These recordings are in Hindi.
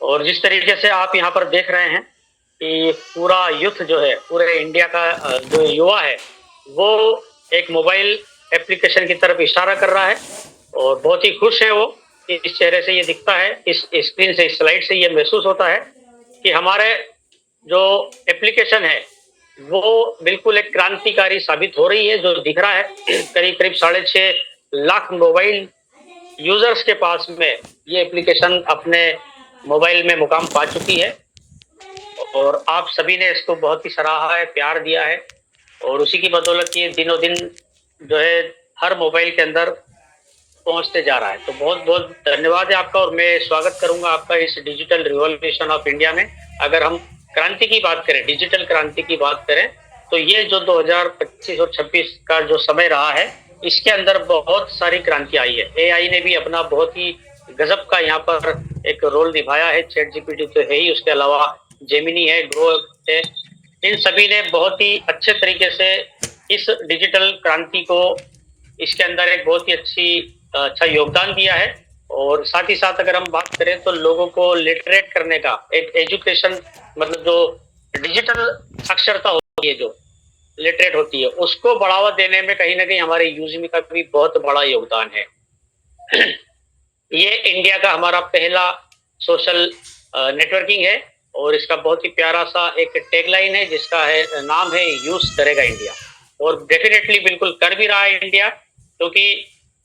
और जिस तरीके से आप यहाँ पर देख रहे हैं कि पूरा यूथ जो है, पूरे इंडिया का जो युवा है, वो एक मोबाइल एप्लीकेशन की तरफ इशारा कर रहा है और बहुत ही खुश है वो। इस चेहरे से ये दिखता है, इस स्क्रीन से, इस स्लाइड से ये महसूस होता है कि हमारे जो एप्लीकेशन है वो बिल्कुल एक क्रांतिकारी साबित हो रही है। जो दिख रहा है करीब करीब 6.5 लाख मोबाइल यूजर्स के पास में ये एप्लीकेशन अपने मोबाइल में मुकाम पा चुकी है और आप सभी ने इसको बहुत ही सराहा है, प्यार दिया है और उसी की बदौलत ये दिनों दिन जो है हर मोबाइल के अंदर पहुंचते जा रहा है। तो बहुत बहुत धन्यवाद है आपका और मैं स्वागत करूंगा आपका इस डिजिटल रिवॉल्यूशन ऑफ इंडिया में। अगर हम क्रांति की बात करें, डिजिटल क्रांति की बात करें, तो ये जो 2025 और 26 का जो समय रहा है, इसके अंदर बहुत सारी क्रांति आई है। एआई ने भी अपना बहुत ही गजब का यहाँ पर एक रोल निभाया है। चैट जीपीटी तो है ही, उसके अलावा जेमिनी है, ग्रो है, इन सभी ने बहुत ही अच्छे तरीके से इस डिजिटल क्रांति को, इसके अंदर एक बहुत ही अच्छा योगदान दिया है। और साथ ही साथ अगर हम बात करें तो लोगों को लिटरेट करने का एक एजुकेशन, मतलब जो डिजिटल साक्षरता होती है, जो लिटरेट होती है, उसको बढ़ावा देने में कहीं ना कहीं हमारे यूज़मी का भी बहुत बड़ा योगदान है। ये इंडिया का हमारा पहला सोशल नेटवर्किंग है और इसका बहुत ही प्यारा सा एक टैगलाइन है जिसका है नाम है यूज करेगा इंडिया। और डेफिनेटली बिल्कुल कर भी रहा है इंडिया, क्योंकि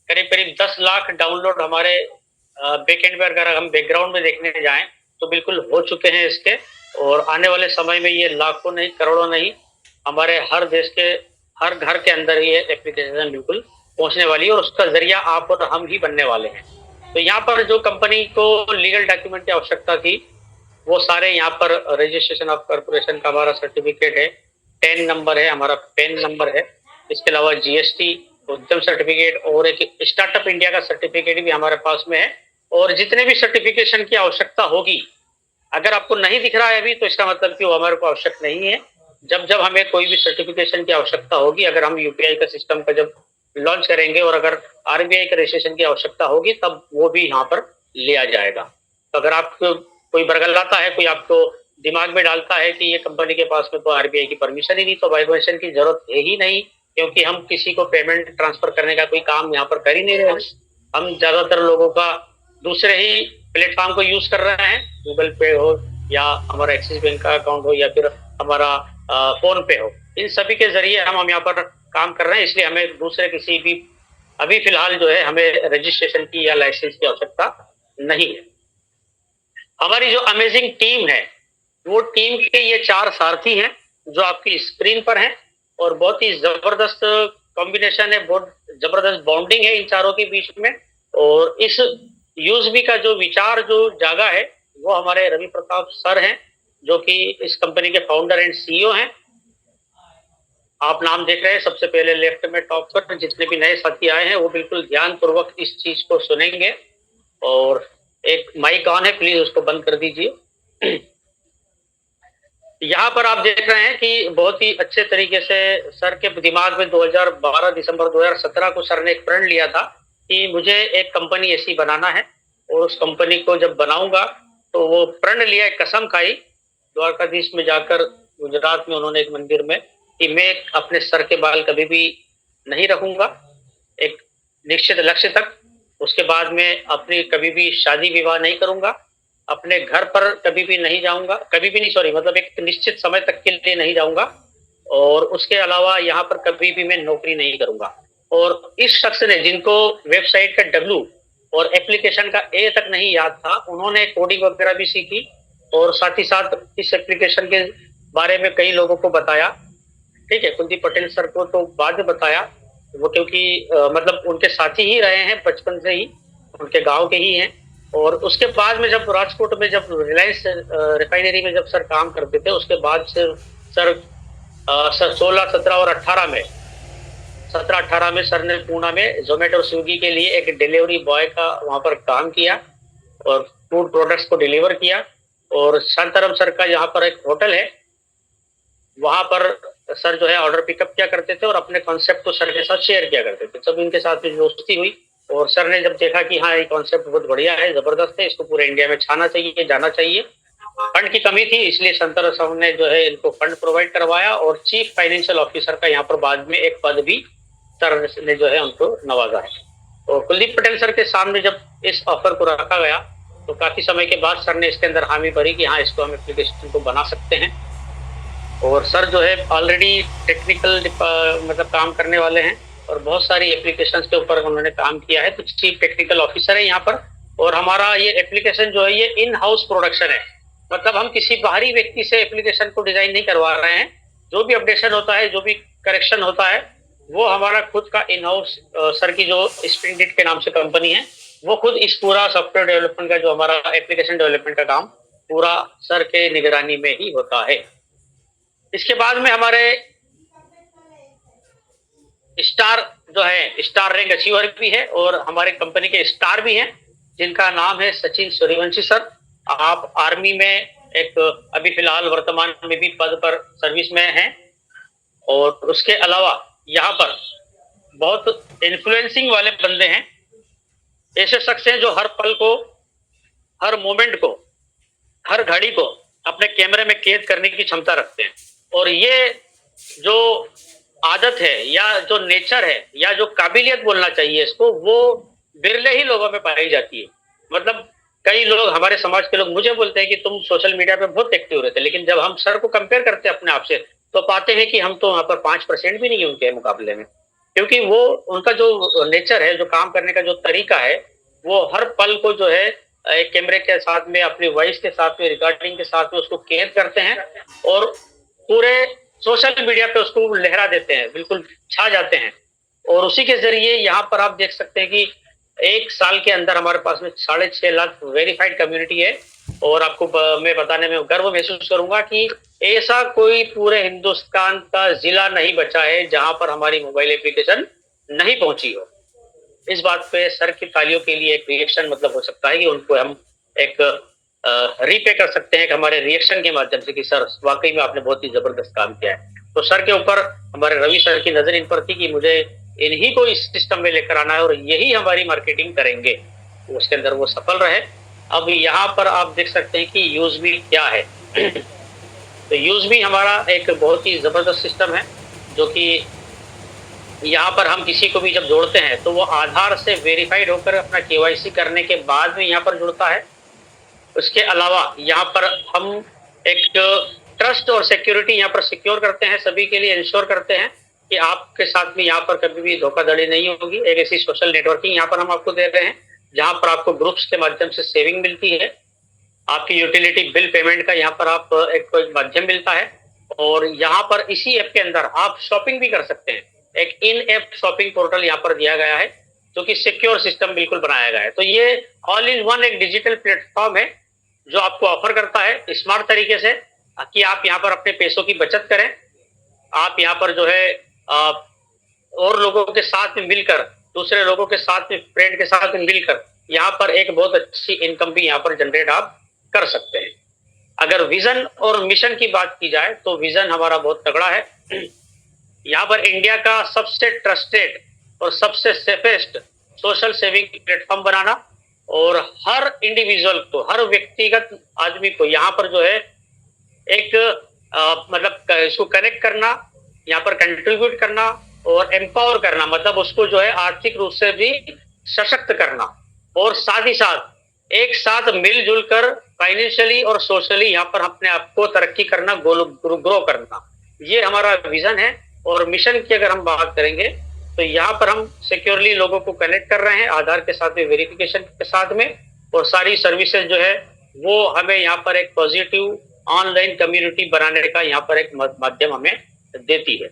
करीब करीब 10 लाख डाउनलोड हमारे बैकएंड पर अगर हम बैकग्राउंड में देखने जाएं तो बिल्कुल हो चुके हैं इसके। और आने वाले समय में ये लाखों नहीं, करोड़ों नहीं, हमारे हर देश के हर घर के अंदर ये एप्लीकेशन बिल्कुल पहुंचने वाली है और उसका जरिया आप और हम ही बनने वाले हैं। तो यहाँ पर जो कंपनी को लीगल डॉक्यूमेंट की आवश्यकता थी, वो सारे यहाँ पर रजिस्ट्रेशन ऑफ कॉर्पोरेशन का हमारा सर्टिफिकेट है, टेन नंबर है, हमारा पेन नंबर है, इसके अलावा जीएसटी उद्यम सर्टिफिकेट और एक स्टार्टअप इंडिया का सर्टिफिकेट भी हमारे पास में है। और जितने भी सर्टिफिकेशन की आवश्यकता होगी, अगर आपको नहीं दिख रहा है अभी, तो इसका मतलब कि वो हमारे को आवश्यक नहीं है। जब जब हमें कोई भी सर्टिफिकेशन की आवश्यकता होगी, अगर हम यूपीआई का सिस्टम का जब लॉन्च करेंगे और अगर आरबीआई का रजिस्ट्रेशन की आवश्यकता होगी, तब वो भी यहाँ पर लिया जाएगा। तो अगर आपको कोई बरगलाता है, कोई आपको दिमाग में डालता है कि ये कंपनी के पास में तो आरबीआई की परमिशन ही नहीं, तो परमिशन की जरूरत है ही नहीं, क्योंकि हम किसी को पेमेंट ट्रांसफर करने का कोई काम यहाँ पर कर ही नहीं रहे हैं। हम ज्यादातर लोगों का दूसरे ही प्लेटफॉर्म को यूज कर रहे हैं, गूगल पे हो या हमारा एक्सिस बैंक का अकाउंट हो या फिर हमारा फोन पे हो, इन सभी के जरिए हम यहाँ पर काम कर रहे हैं। इसलिए हमें दूसरे किसी भी, अभी फिलहाल जो है, हमें रजिस्ट्रेशन की या लाइसेंस की आवश्यकता नहीं है। हमारी जो अमेजिंग टीम है, वो टीम के ये 4 सारथी हैं जो आपकी स्क्रीन पर हैं और बहुत ही जबरदस्त कॉम्बिनेशन है, बहुत जबरदस्त बॉन्डिंग है इन चारों के बीच में। और इस यूएसबी का जो विचार जो जागा है, वो हमारे रवि प्रताप सर हैं, जो कि इस कंपनी के फाउंडर एंड सीईओ हैं। आप नाम देख रहे हैं सबसे पहले लेफ्ट में टॉप पर, जितने भी नए साथी आए हैं वो बिल्कुल ध्यान पूर्वक इस चीज को सुनेंगे। और एक माइक ऑन है, प्लीज उसको बंद कर दीजिए। यहाँ पर आप देख रहे हैं कि बहुत ही अच्छे तरीके से सर के दिमाग में 2012 दिसंबर 2017 को सर ने एक प्रण लिया था कि मुझे एक कंपनी ऐसी बनाना है और उस कंपनी को जब बनाऊंगा, तो वो प्रण लिया, एक कसम खाई द्वारकाधीश में जाकर, गुजरात में उन्होंने एक मंदिर में, कि मैं अपने सर के बाल कभी भी नहीं रखूंगा एक निश्चित लक्ष्य तक। उसके बाद में अपनी कभी भी शादी विवाह नहीं करूंगा, अपने घर पर कभी भी नहीं जाऊंगा, कभी भी नहीं, सॉरी, मतलब एक निश्चित समय तक के लिए नहीं जाऊंगा, और उसके अलावा यहाँ पर कभी भी मैं नौकरी नहीं करूंगा। और इस शख्स ने, जिनको वेबसाइट का डब्ल्यू और एप्लीकेशन का ए तक नहीं याद था, उन्होंने कोडिंग वगैरह भी सीखी और साथ ही साथ इस एप्लीकेशन के बारे में कई लोगों को बताया। ठीक है, कुलदीप पटेल सर को तो बाद में बताया, वो क्योंकि मतलब उनके साथी ही रहे हैं बचपन से ही, उनके गांव के ही हैं। और उसके बाद में जब राजकोट में, जब रिलायंस रिफाइनरी में जब सर काम करते थे, उसके बाद से सर 16, 17 और 18 में, 17-18 में सर ने पूना में जोमेटो और स्विगी के लिए एक डिलीवरी बॉय का वहां पर काम किया और फूड प्रोडक्ट्स को डिलीवर किया। और शांताराम सर का यहाँ पर एक होटल है, वहां पर सर जो है ऑर्डर पिकअप किया करते थे और अपने कॉन्सेप्ट को सर के साथ शेयर किया करते थे। जब इनके साथ दोस्ती हुई, और सर ने जब देखा कि हाँ ये कॉन्सेप्ट बहुत बढ़िया है, जबरदस्त है, इसको पूरे इंडिया में छाना चाहिए, जाना चाहिए। फंड की कमी थी, इसलिए संतर साहब ने जो है इनको फंड प्रोवाइड करवाया और चीफ फाइनेंशियल ऑफिसर का यहाँ पर बाद में एक पद भी सर ने जो है उनको नवाजा है। तो कुलदीप पटेल सर के सामने जब इस ऑफर को रखा गया तो काफी समय के बाद सर ने इसके अंदर हामी भरी कि हाँ इसको हम एप्लीकेशन को बना सकते हैं। और सर जो है ऑलरेडी टेक्निकल मतलब काम करने वाले हैं और बहुत सारी एप्लीकेशन के ऊपर उन्होंने काम किया है, तो चीफ टेक्निकल ऑफिसर है यहाँ पर। और हमारा ये एप्लीकेशन जो है ये इन हाउस प्रोडक्शन है, मतलब हम किसी बाहरी व्यक्ति से एप्लीकेशन को डिजाइन नहीं करवा रहे हैं। जो भी अपडेशन होता है, जो भी करेक्शन होता है, वो हमारा खुद का इन हाउस, सर की जो स्प्रिंगडिट के नाम से कंपनी है, वो खुद इस पूरा सॉफ्टवेयर डेवलपमेंट का जो हमारा एप्लीकेशन डेवलपमेंट का काम पूरा सर के निगरानी में ही होता है। इसके बाद में हमारे स्टार जो है, स्टार रैंक अचीवर भी है और हमारे कंपनी के स्टार भी हैं, जिनका नाम है सचिन सूर्यवंशी सर। आप आर्मी में एक अभी फिलहाल वर्तमान में भी पद पर सर्विस में हैं। और उसके अलावा यहाँ पर बहुत इन्फ्लुएंसिंग वाले बंदे हैं, ऐसे शख्स हैं जो हर पल को, हर मोमेंट को, हर घड़ी को अपने कैमरे में कैद करने की क्षमता रखते हैं। और ये जो आदत है या जो नेचर है या जो काबिलियत बोलना चाहिए इसको, वो बिरले ही लोगों में पाई जाती है। मतलब कई लोग, हमारे समाज के लोग मुझे बोलते हैं कि तुम सोशल मीडिया पे बहुत एक्टिव रहते, लेकिन जब हम सर को कंपेयर करते हैं अपने आप से तो पाते हैं कि हम तो वहां पर 5% भी नहीं है उनके मुकाबले में। क्योंकि वो उनका जो नेचर है, जो काम करने का जो तरीका है, वो हर पल को जो है एक कैमरे के साथ में, अपनी वॉइस के साथ में, रिकॉर्डिंग के साथ में उसको कैद करते हैं और पूरे सोशल मीडिया पे उसको लहरा देते हैं, बिल्कुल छा जाते हैं। और उसी के जरिए यहाँ पर आप देख सकते हैं कि एक साल के अंदर हमारे पास में 6.5 लाख वेरीफाइड कम्युनिटी है। और आपको मैं बताने में गर्व महसूस करूंगा कि ऐसा कोई पूरे हिंदुस्तान का जिला नहीं बचा है जहां पर हमारी मोबाइल एप्लीकेशन नहीं पहुंची हो। इस बात पे सर की तालियों के लिए एक रिएक्शन मतलब हो सकता है कि उनको हम एक रीपे कर सकते हैं कि हमारे रिएक्शन के माध्यम से कि सर वाकई में आपने बहुत ही जबरदस्त काम किया है। तो सर के ऊपर हमारे रवि सर की नजर इन पर थी कि मुझे इन्हीं को इस सिस्टम में लेकर आना है और यही हमारी मार्केटिंग करेंगे। तो उसके अंदर वो सफल रहे। अब यहाँ पर आप देख सकते हैं कि यूजबी क्या है। तो यूजबी हमारा एक बहुत ही जबरदस्त सिस्टम है, जो कि यहाँ पर हम किसी को भी जब जोड़ते हैं तो वो आधार से वेरीफाइड होकर अपना केवाईसी करने के बाद में यहाँ पर जुड़ता है। उसके अलावा यहाँ पर हम एक ट्रस्ट और सिक्योरिटी यहाँ पर सिक्योर करते हैं, सभी के लिए इंश्योर करते हैं कि आपके साथ में यहाँ पर कभी भी धोखाधड़ी नहीं होगी। एक ऐसी सोशल नेटवर्किंग यहाँ पर हम आपको दे रहे हैं जहाँ पर आपको ग्रुप्स के माध्यम से सेविंग मिलती है, आपकी यूटिलिटी बिल पेमेंट का यहाँ पर आप एक माध्यम मिलता है। और यहाँ पर इसी ऐप के अंदर आप शॉपिंग भी कर सकते हैं। एक इन ऐप शॉपिंग पोर्टल यहाँ पर दिया गया है, जो कि सिक्योर सिस्टम बिल्कुल बनाया गया है। तो ये ऑल इन वन एक डिजिटल प्लेटफॉर्म है जो आपको ऑफर करता है स्मार्ट तरीके से कि आप यहाँ पर अपने पैसों की बचत करें। आप यहाँ पर जो है और लोगों के साथ में मिलकर, दूसरे लोगों के साथ में, फ्रेंड के साथ में मिलकर यहाँ पर एक बहुत अच्छी इनकम भी यहाँ पर जनरेट आप कर सकते हैं। अगर विजन और मिशन की बात की जाए तो विजन हमारा बहुत तगड़ा है। यहाँ पर इंडिया का सबसे ट्रस्टेड और सबसे सेफेस्ट सोशल सेविंग प्लेटफॉर्म बनाना और हर इंडिविजुअल को, हर व्यक्तिगत आदमी को यहाँ पर जो है एक मतलब इसको कनेक्ट करना, यहाँ पर कंट्रीब्यूट करना और एम्पावर करना, मतलब उसको जो है आर्थिक रूप से भी सशक्त करना और साथ ही साथ एक साथ मिलजुल कर फाइनेंशियली और सोशली यहाँ पर अपने आप को तरक्की करना, ग्रो करना, ये हमारा विजन है। और मिशन की अगर हम बात करेंगे तो यहाँ पर हम सिक्योरली लोगों को कनेक्ट कर रहे हैं आधार के साथ में, वेरिफिकेशन के साथ में, और सारी सर्विसेज जो है वो हमें यहाँ पर एक पॉजिटिव ऑनलाइन कम्युनिटी बनाने का यहाँ पर एक माध्यम हमें देती है।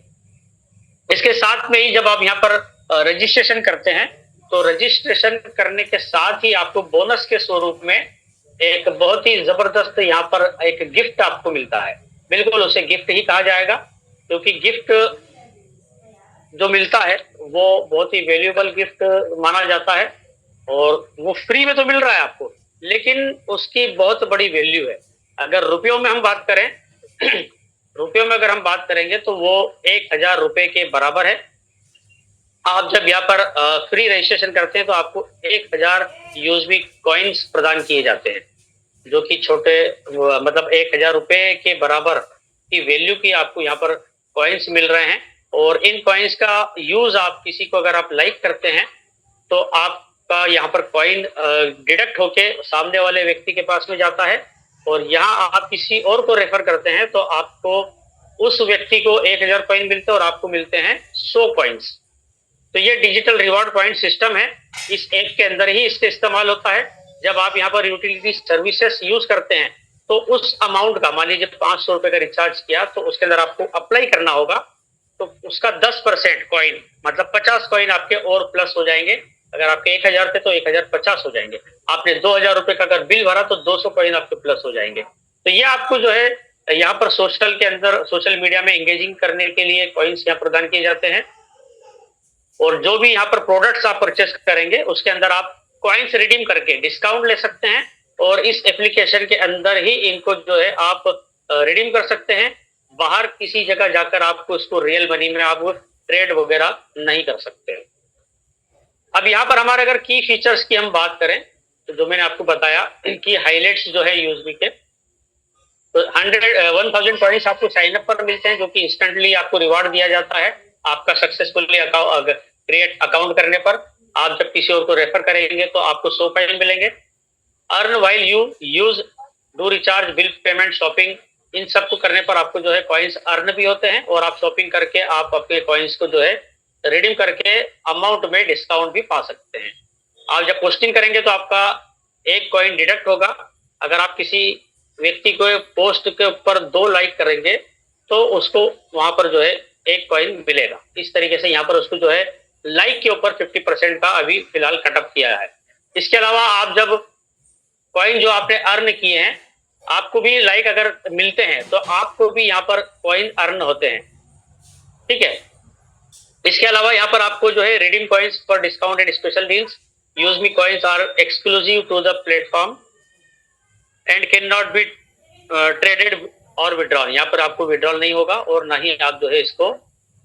इसके साथ में ही जब आप यहाँ पर रजिस्ट्रेशन करते हैं तो रजिस्ट्रेशन करने के साथ ही आपको बोनस के स्वरूप में एक बहुत ही जबरदस्त यहाँ पर एक गिफ्ट आपको मिलता है। बिल्कुल उसे गिफ्ट ही कहा जाएगा, क्योंकि गिफ्ट जो मिलता है वो बहुत ही वैल्यूएबल गिफ्ट माना जाता है और वो फ्री में तो मिल रहा है आपको, लेकिन उसकी बहुत बड़ी वैल्यू है। अगर रुपयों में हम बात करें रुपयों में अगर हम बात करेंगे तो वो 1,000 रुपए के बराबर है। आप जब यहाँ पर फ्री रजिस्ट्रेशन करते हैं तो आपको 1000 यूएसबी कॉइन्स प्रदान किए जाते हैं, जो कि छोटे मतलब 1000 रुपए के बराबर की वैल्यू की आपको यहाँ पर कॉइन्स मिल रहे हैं। और इन कॉइन्स का यूज आप किसी को अगर आप लाइक करते हैं तो आपका यहाँ पर कॉइन डिडक्ट होके सामने वाले व्यक्ति के पास में जाता है, और यहाँ आप किसी और को रेफर करते हैं तो आपको उस व्यक्ति को 1000 कॉइन मिलते हैं और आपको मिलते हैं 100 कॉइन्स। तो ये डिजिटल रिवॉर्ड पॉइंट सिस्टम है, इस ऐप के अंदर ही इसका इस्तेमाल होता है। जब आप यहाँ पर यूटिलिटी सर्विसेज यूज करते हैं तो उस अमाउंट का, मान लीजिए 500 रुपए का रिचार्ज किया तो उसके अंदर आपको अप्लाई करना होगा, तो उसका 10% कॉइन मतलब 50 कॉइन आपके और प्लस हो जाएंगे। अगर आपके 1000 थे तो 1050 हो जाएंगे। आपने 2000 रुपए का अगर बिल भरा तो 200 कॉइन आपके प्लस हो जाएंगे। तो ये आपको जो है यहाँ पर सोशल के अंदर, सोशल मीडिया में एंगेजिंग करने के लिए कॉइन्स यहाँ प्रदान किए जाते हैं। और जो भी यहाँ पर प्रोडक्ट्स आप परचेस करेंगे उसके अंदर आप कॉइन्स रिडीम करके डिस्काउंट ले सकते हैं, और इस एप्लीकेशन के अंदर ही इनको जो है आप रिडीम कर सकते हैं। बाहर किसी जगह जाकर आपको इसको रियल मनी में आप ट्रेड वगैरह नहीं कर सकते। अब यहाँ पर हमारे अगर की फीचर्स की हम बात करें तो जो मैंने आपको बताया कि हाईलाइट्स जो है यूएसबी के, तो 1000 पॉइंट्स आपको साइन अप पर मिलते हैं, जो कि इंस्टेंटली आपको रिवार्ड दिया जाता है आपका सक्सेसफुली क्रिएट अकाउंट करने पर। आप जब किसी और को रेफर करेंगे तो आपको 100 पॉइंट मिलेंगे। Earn while you use, do recharge, bill payment, shopping, इन सब को करने पर आपको जो है कॉइन्स अर्न भी होते हैं, और आप शॉपिंग करके आप अपने कॉइन्स को जो है रिडीम करके अमाउंट में डिस्काउंट भी पा सकते हैं। आप जब पोस्टिंग करेंगे तो आपका 1 कॉइन डिडक्ट होगा। अगर आप किसी व्यक्ति को पोस्ट के ऊपर 2 लाइक करेंगे तो उसको वहां पर जो है 1 कॉइन मिलेगा। इस तरीके से यहाँ पर उसको जो है लाइक के ऊपर 50% का अभी फिलहाल कटअप किया है। इसके अलावा आप जब कॉइन जो आपने अर्न किए हैं, आपको भी लाइक अगर मिलते हैं तो आपको भी यहाँ पर कॉइन अर्न होते हैं, ठीक है। इसके अलावा यहाँ पर आपको जो है redeem coins for discount and special deals, use me coins are exclusive to the platform and can not be traded or withdrawal. यहाँ पर आपको विड्रॉल नहीं होगा और ना ही आप जो है इसको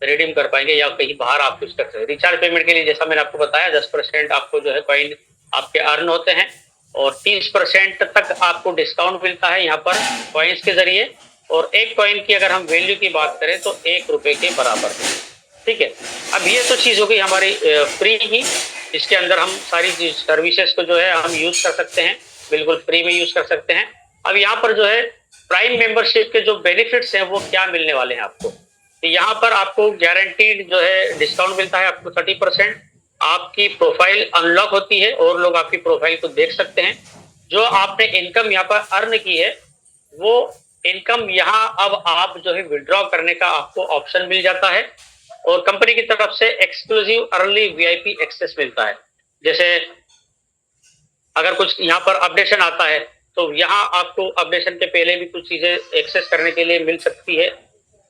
रिडीम कर पाएंगे या कहीं बाहर आप कुछ कर सकते हैं। रिचार्ज पेमेंट के लिए जैसा मैंने आपको बताया 10% आपको जो है कॉइन आपके अर्न होते हैं, और 30% तक आपको डिस्काउंट मिलता है यहाँ पर कॉइन्स के जरिए। और 1 कॉइन की अगर हम वैल्यू की बात करें तो 1 रुपए के बराबर है, ठीक है। अब ये तो चीज हो गई हमारी फ्री की, इसके अंदर हम सारी सर्विसेज को जो है हम यूज कर सकते हैं, बिल्कुल फ्री में यूज कर सकते हैं। अब यहाँ पर जो है प्राइम मेंबरशिप के जो बेनिफिट्स हैं वो क्या मिलने वाले हैं आपको, तो यहाँ पर आपको गारंटीड जो है डिस्काउंट मिलता है आपको 30%। आपकी प्रोफाइल अनलॉक होती है और लोग आपकी प्रोफाइल को देख सकते हैं। जो आपने इनकम यहाँ पर अर्न की है वो इनकम यहाँ अब आप जो है विड्रॉ करने का आपको ऑप्शन मिल जाता है, और कंपनी की तरफ से एक्सक्लूसिव अर्ली वीआईपी एक्सेस मिलता है। जैसे अगर कुछ यहाँ पर अपडेशन आता है तो यहाँ आपको अपडेशन के पहले भी कुछ चीजें एक्सेस करने के लिए मिल सकती है,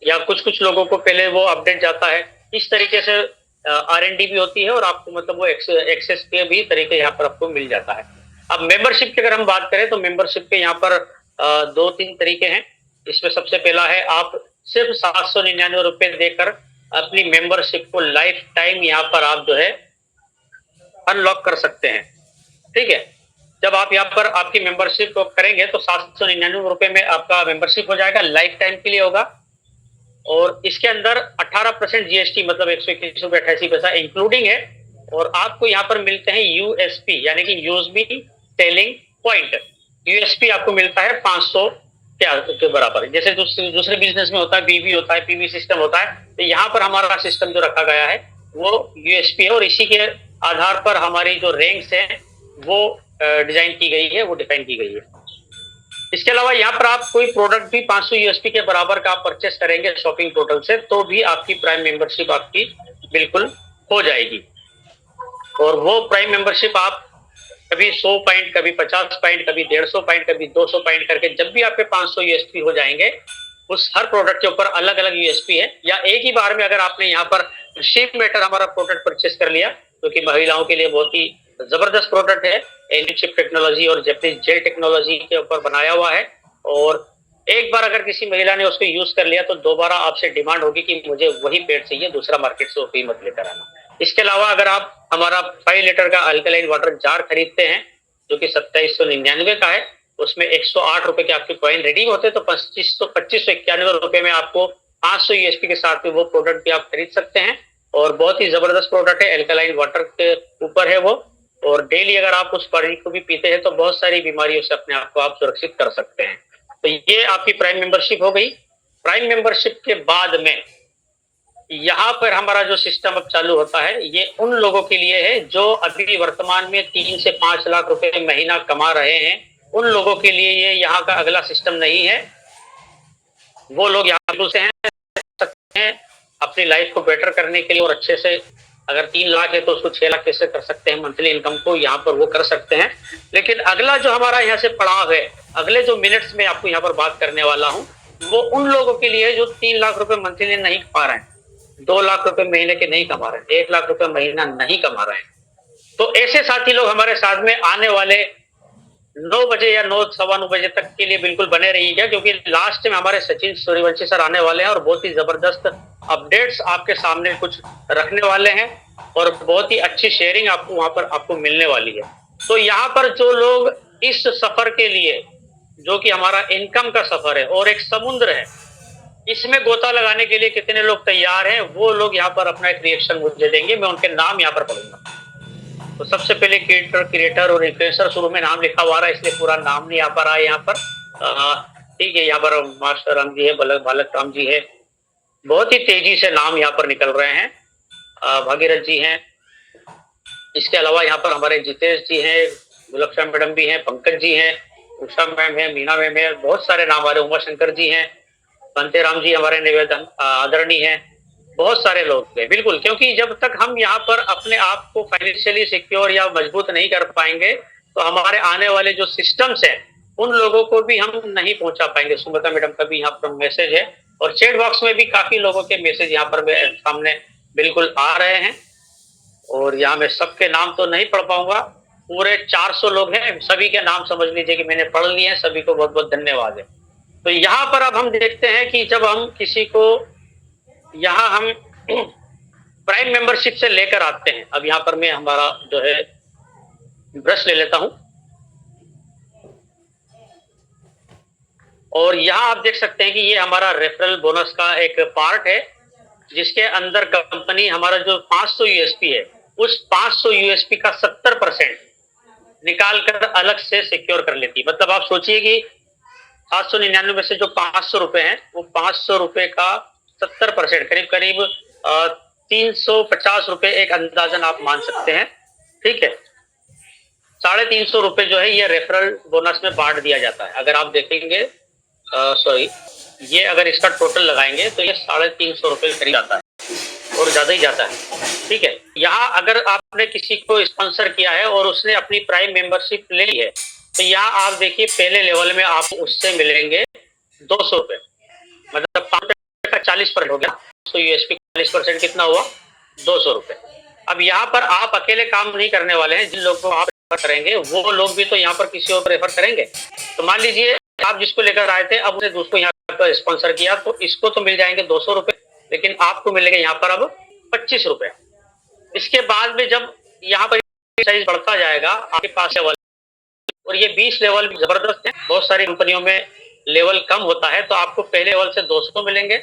या कुछ लोगों को पहले वो अपडेट जाता है। इस तरीके से R&D भी होती है और आपको मतलब वो एक्सेस के भी तरीके यहाँ पर आपको मिल जाता है। अब मेंबरशिप की अगर हम बात करें तो मेंबरशिप के यहाँ पर 2-3 तरीके हैं। इसमें सबसे पहला है आप सिर्फ 799 रुपए देकर अपनी मेंबरशिप को लाइफ टाइम यहाँ पर आप जो है अनलॉक कर सकते हैं, ठीक है। जब आप यहाँ पर आपकी मेंबरशिप करेंगे तो 799 रुपए में आपका मेंबरशिप हो जाएगा, लाइफ टाइम के लिए होगा। और इसके अंदर 18% जीएसटी मतलब 121 रुपए 88 पैसा इंक्लूडिंग है, और आपको यहाँ पर मिलते हैं यूएसपी यानी कि यूएसबी सेलिंग पॉइंट। यूएसपी आपको मिलता है 500 के बराबर। जैसे दूसरे बिजनेस में होता है बीबी होता है, पीवी सिस्टम होता है, तो यहाँ पर हमारा सिस्टम जो रखा गया है वो यूएसपी है, और इसी के आधार पर हमारी जो रैंक्स है वो डिजाइन की गई है, वो डिफाइन की गई है। इसके अलावा यहाँ पर आप कोई प्रोडक्ट भी 500 यूएसपी के बराबर का आप परचेस करेंगे शॉपिंग पोर्टल से तो भी आपकी प्राइम मेंबरशिप आपकी बिल्कुल हो जाएगी। और वो प्राइम मेंबरशिप आप कभी 100 पॉइंट, कभी 50 पॉइंट, कभी 150 पॉइंट, कभी 200 पॉइंट करके जब भी आपके 500 यूएसपी हो जाएंगे, उस हर प्रोडक्ट के ऊपर अलग अलग यूएसपी है। या एक ही बार में अगर आपने यहाँ पर शिप मेटर हमारा प्रोडक्ट परचेस कर लिया, जो कि महिलाओं के लिए बहुत ही जबरदस्त प्रोडक्ट है, एलिचिप टेक्नोलॉजी और जैपनीज जेल टेक्नोलॉजी के ऊपर बनाया हुआ है, और एक बार अगर किसी महिला ने उसको यूज कर लिया तो दोबारा आपसे डिमांड होगी कि मुझे वही पेड़ चाहिए, दूसरा मार्केट से वो मत लेकर आना। इसके अलावा अगर आप हमारा 5 लीटर का अल्कलाइन वाटर जार खरीदते हैं जो कि 2799 का है, उसमें 108 रुपए के आपके कॉइन रिडीम होते हैं, तो 2591 रुपए में आपको 500 यूएसपी के साथ में वो प्रोडक्ट भी आप खरीद सकते हैं। और बहुत ही जबरदस्त प्रोडक्ट है, अल्कलाइन वाटर के ऊपर है वो। और डेली अगर आप उस पानी को भी पीते हैं तो बहुत सारी बीमारियों से अपने आप को आप सुरक्षित कर सकते हैं। तो ये आपकी प्राइम मेंबरशिप हो गई। प्राइम मेंबरशिप के बाद में यहाँ पर हमारा जो सिस्टम अब चालू होता है, ये उन लोगों के लिए है जो अभी वर्तमान में 3 से 5 लाख रुपए महीना कमा रहे हैं। उन लोगों के लिए ये यहाँ का अगला सिस्टम नहीं है। वो लोग यहाँ से हैं अपनी लाइफ को बेटर करने के लिए, और अच्छे से अगर 3 लाख है तो उसको 6 लाख कैसे कर सकते हैं मंथली इनकम को, यहाँ पर वो कर सकते हैं। लेकिन अगला जो हमारा यहाँ से पड़ाव है, अगले जो मिनट्स में आपको यहाँ पर बात करने वाला हूँ, वो उन लोगों के लिए जो 3 लाख रुपए मंथली नहीं कमा रहे हैं, 2 लाख रुपए महीने के नहीं कमा रहे हैं, 1 लाख रुपए महीना नहीं कमा रहे हैं। तो ऐसे साथी लोग हमारे साथ में आने वाले 9 बजे या 9 सवा 9 बजे तक के लिए बिल्कुल बने रहिएगा, क्योंकि लास्ट में हमारे सचिन सूर्यवंशी सर आने वाले हैं और बहुत ही जबरदस्त अपडेट्स आपके सामने कुछ रखने वाले हैं और बहुत ही अच्छी शेयरिंग आपको वहां पर आपको मिलने वाली है। तो यहाँ पर जो लोग इस सफर के लिए, जो कि हमारा इनकम का सफर है और एक समुद्र है, इसमें गोता लगाने के लिए कितने लोग तैयार हैं, वो लोग यहाँ पर अपना एक रिएक्शन मुझे देंगे। मैं उनके नाम यहाँ पर पढ़ूंगा। तो सबसे पहले क्रिएटर और इन्फ्लुएंसर, शुरू में नाम लिखा हुआ रहा है इसलिए पूरा नाम नहीं आ पा रहा है यहाँ पर। ठीक है, यहाँ पर मास्टर राम जी है, बालक राम जी है, बहुत ही तेजी से नाम यहाँ पर निकल रहे हैं। भागीरथ जी हैं, इसके अलावा यहाँ पर हमारे जितेश जी हैं, गुलक्षा मैडम भी हैं, पंकज जी हैं, उषा मैम है, मीना मैम है, बहुत सारे नाम आ रहे, उमा शंकर जी हैं, बंते राम जी हमारे निवेदन आदरणीय हैं, बहुत सारे लोग थे। बिल्कुल, क्योंकि जब तक हम यहाँ पर अपने आप को फाइनेंशियली सिक्योर या मजबूत नहीं कर पाएंगे तो हमारे आने वाले जो सिस्टम्स हैं उन लोगों को भी हम नहीं पहुंचा पाएंगे। सुमता मैडम का भी यहाँ पर मैसेज है और चैट बॉक्स में भी काफी लोगों के मैसेज यहाँ पर सामने बिल्कुल आ रहे हैं। और यहाँ मैं सबके नाम तो नहीं पढ़ पाऊंगा, पूरे 400 लोग हैं, सभी के नाम समझ लीजिए कि मैंने पढ़ लिए हैं। सभी को बहुत बहुत धन्यवाद है। तो यहाँ पर अब हम देखते हैं कि जब हम किसी को यहाँ हम प्राइम मेंबरशिप से लेकर आते हैं, अब यहाँ पर मैं हमारा जो है ब्रश ले लेता हूं और यहाँ आप देख सकते हैं कि ये हमारा रेफरल बोनस का एक पार्ट है, जिसके अंदर कंपनी हमारा जो 500 यूएसपी है, उस 500 यूएसपी का 70% निकाल कर अलग से सिक्योर कर लेती है। मतलब आप सोचिए कि 799 में से जो 500 रुपए हैं, वो 500 रुपए का 70% करीब करीब 350 रुपए एक अंदाजन आप मान सकते हैं। ठीक है, 350 रुपए जो है ये रेफरल बोनस में बांट दिया जाता है। अगर आप देखेंगे ये अगर इसका टोटल लगाएंगे तो ये 350 रुपए करीब आता है और ज्यादा ही जाता है। ठीक है, यहाँ अगर आपने किसी को स्पॉन्सर किया है और उसने अपनी प्राइम मेंबरशिप ले ली है तो यहाँ आप देखिए पहले लेवल में आप उससे मिलेंगे 200 रुपए, मतलब 5 रुपए का 40% हो गया। तो यूएसपी 40% कितना हुआ? 200 रुपए। अब यहाँ पर आप अकेले काम नहीं करने वाले हैं, जिन लोगों को आप रेफर करेंगे वो लोग भी तो यहाँ पर किसी और रेफर करेंगे। तो मान लीजिए आप जिसको लेकर आए थे, अब उसने दूसरे यहाँ पर स्पॉन्सर किया, तो इसको तो मिल जाएंगे 200 रुपए, लेकिन आपको मिलेंगे यहाँ पर अब 25 रुपए। इसके बाद में जब यहाँ पर साइज बढ़ता जाएगा आपके पास लेवल, और ये 20 लेवल भी जबरदस्त है। बहुत सारी कंपनियों में लेवल कम होता है, तो आपको पहले लेवल से 200 मिलेंगे,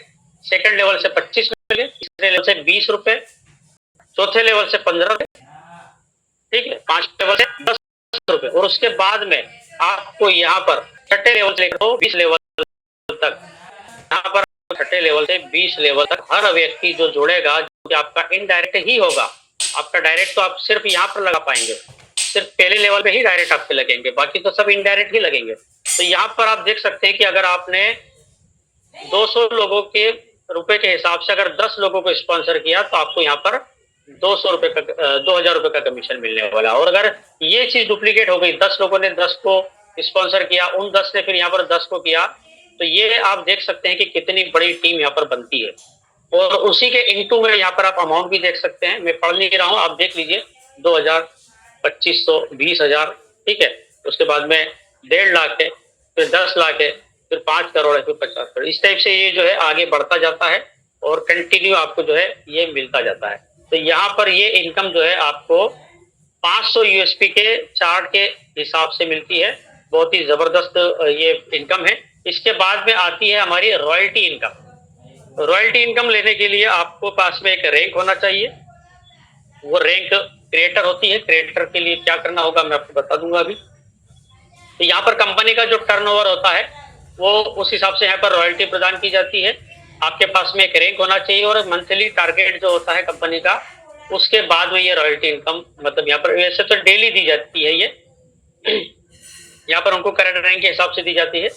सेकंड लेवल से 25 मिलेंगे, तीसरे लेवल से 20 रुपए, चौथे लेवल से 15 रुपए, ठीक है, 5 लेवल से 10 रुपए, और उसके बाद में आपको यहाँ पर छठे लेवल से लेकर 20 लेवल तक, यहाँ पर छठे लेवल से 20 लेवल तक हर व्यक्ति जो जुड़ेगा, जो आपका इनडायरेक्ट ही होगा, आपका डायरेक्ट तो आप सिर्फ यहाँ पर लगा पाएंगे, सिर्फ पहले लेवल पे ही डायरेक्ट आपके लगेंगे, बाकी तो सब इनडायरेक्ट ही लगेंगे। तो यहाँ पर आप देख सकते हैं कि अगर आपने 200 लोगों के रुपए के हिसाब से अगर 10 लोगों को स्पॉन्सर किया तो आपको यहाँ पर 200 रुपए का 2000 रुपए का कमीशन मिलने वाला। और अगर ये चीज डुप्लीकेट हो गई, 10 लोगों ने 10 को स्पॉन्सर किया, उन 10 ने फिर यहाँ पर 10 को किया, तो ये आप देख सकते हैं कि कितनी बड़ी टीम यहाँ पर बनती है। और उसी के इनटू में यहाँ पर आप अमाउंट भी देख सकते हैं, मैं पढ़ नहीं रहा हूँ, आप देख लीजिए 2000, 2500, 20,000, ठीक है, उसके बाद में 1.5 लाख है, फिर 10 लाख है, फिर 5 करोड़ है, फिर 50 करोड़। इस टाइप से ये जो है आगे बढ़ता जाता है और कंटिन्यू आपको जो है ये मिलता जाता है। तो यहाँ पर ये इनकम जो है आपको 500 यूएसपी के चार्ट के हिसाब से मिलती है। बहुत ही जबरदस्त ये इनकम है। इसके बाद में आती है हमारी रॉयल्टी इनकम। रॉयल्टी इनकम लेने के लिए आपको पास में एक रैंक होना चाहिए। वो रैंक क्रिएटर होती है। क्रिएटर के लिए क्या करना होगा मैं आपको बता दूंगा अभी। तो यहाँ पर कंपनी का जो टर्नओवर होता है वो उस हिसाब से यहाँ पर रॉयल्टी प्रदान की जाती है। आपके पास में एक रैंक होना चाहिए और मंथली टारगेट जो होता है कंपनी का, उसके बाद में ये रॉयल्टी इनकम मतलब यहाँ पर वैसे तो डेली दी जाती है ये यहाँ पर उनको करंट रैंक के हिसाब से दी जाती है।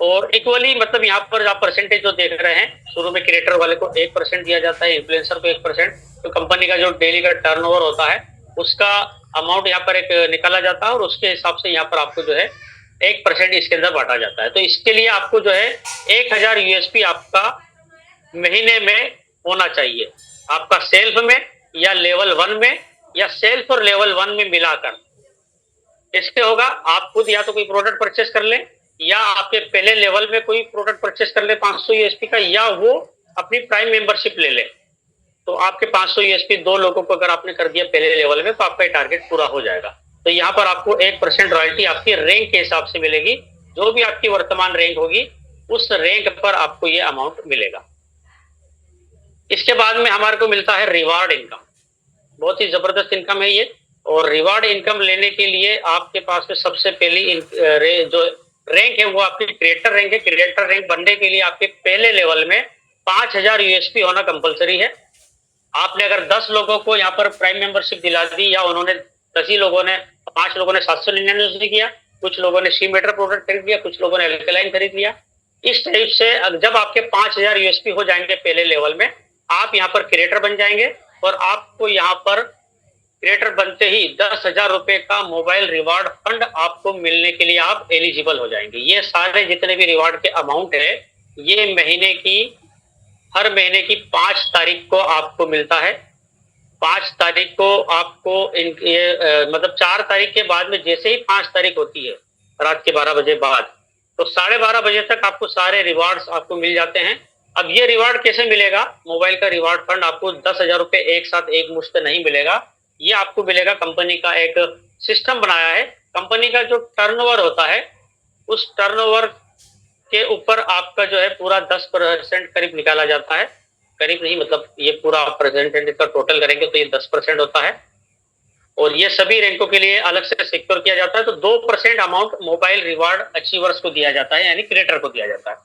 और इक्वली मतलब यहाँ पर आप परसेंटेज जो देख रहे हैं, शुरू में क्रिएटर वाले को 1% दिया जाता है, इन्फ्लुएंसर को 1%। तो कंपनी का जो डेली का टर्नओवर होता है उसका अमाउंट यहाँ पर एक निकाला जाता है और उसके हिसाब से यहाँ पर आपको जो है 1% इसके अंदर बांटा जाता है। तो इसके लिए आपको जो है 1000 यूएसपी आपका महीने में होना चाहिए, आपका सेल्फ में या लेवल 1 में या सेल्फ और लेवल 1 में मिलाकर। इससे होगा आप खुद या तो कोई प्रोडक्ट परचेस कर लें या आपके पहले लेवल में कोई प्रोडक्ट परचेस कर ले 500 यूएसपी का, या वो अपनी प्राइम मेंबरशिप ले ले। तो आपके 500 यूएसपी 2 लोगों को अगर आपने कर दिया पहले लेवल में तो आपका टारगेट पूरा हो जाएगा। तो यहाँ पर आपको 1% रॉयल्टी आपकी रैंक के हिसाब से मिलेगी। जो भी आपकी वर्तमान रैंक होगी उस रैंक पर आपको ये अमाउंट मिलेगा। इसके बाद में हमारे को मिलता है रिवार्ड इनकम। बहुत ही जबरदस्त इनकम है ये। और रिवार्ड इनकम लेने के लिए आपके पास में सबसे पहली जो रैंक है वो आपकी क्रिएटर रैंक है। क्रिएटर रैंक बनने के लिए आपके पहले लेवल में 5000 यूएसपी होना कंपलसरी है। आपने अगर 10 लोगों को यहाँ पर प्राइम मेंबरशिप दिला दी, या उन्होंने 10 ही लोगों ने 5 लोगों ने 799 किया, कुछ लोगों ने सी मीटर प्रोडक्ट खरीद लिया, कुछ लोगों ने एल्कलाइन खरीद लिया। इस टाइप से जब आपके 5000 यूएसपी हो जाएंगे पहले लेवल में, आप यहाँ पर क्रिएटर बन जाएंगे और आपको यहाँ पर क्रिएटर बनते ही 10,000 रुपए का मोबाइल रिवार्ड फंड आपको मिलने के लिए आप एलिजिबल हो जाएंगे। ये सारे जितने भी रिवार्ड के अमाउंट है ये हर महीने की 5 तारीख को आपको मिलता है। 5 तारीख को आपको मतलब 4 तारीख के बाद में, जैसे ही 5 तारीख होती है रात के 12 बजे बाद, तो 12:30 बजे तक आपको सारे रिवार्ड्स आपको मिल जाते हैं। अब ये रिवार्ड कैसे मिलेगा? मोबाइल का रिवार्ड फंड आपको 10,000 रुपए एक साथ एक मुश्त नहीं मिलेगा। ये आपको मिलेगा, कंपनी का एक सिस्टम बनाया है। कंपनी का जो टर्नओवर होता है उस टर्नओवर के ऊपर आपका जो है पूरा 10% करीब निकाला जाता है। करीब नहीं, मतलब ये पूरा परसेंटेज का टोटल करेंगे तो ये 10% होता है। और ये सभी रैंकों के लिए अलग से सिक्योर किया जाता है। तो 2% अमाउंट मोबाइल रिवार्ड अचीवर्स को दिया जाता है, यानी क्रिएटर को दिया जाता है।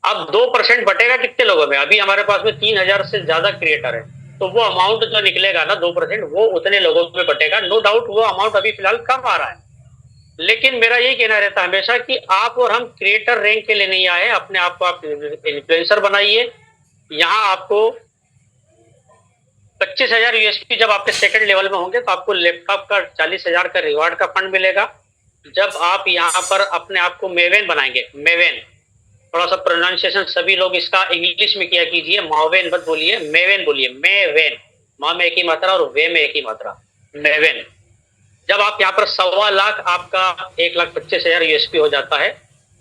अब 2% बटेगा कितने लोगों में? अभी हमारे पास में 3000 से ज्यादा क्रिएटर है, तो वो अमाउंट जो निकलेगा ना 2%, वो उतने लोगों में बटेगा। नो डाउट वो अमाउंट अभी फिलहाल कम आ रहा है, लेकिन मेरा यही कहना रहता है हमेशा कि आप और हम क्रिएटर रैंक के लिए नहीं आए। अपने आप को आप इन्फ्लुएंसर बनाइए। यहाँ आपको 25,000 यूएसपी जब आपके सेकंड लेवल में होंगे तो आपको लैपटॉप का 40,000 का रिवार्ड का फंड मिलेगा। जब आप यहाँ पर अपने आप को मेवेन बनाएंगे, मेवेन, थोड़ा सा प्रोनाउंसिएशन सभी लोग इसका इंग्लिश में किया कीजिए, मावेन मत बोलिए, मेवेन बोलिए। मेवेन, माँ में एक ही मात्रा और वे में एक ही मात्रा, मेवेन। जब आप यहाँ पर 1.25 लाख आपका 1,25,000 यूएसपी हो जाता है,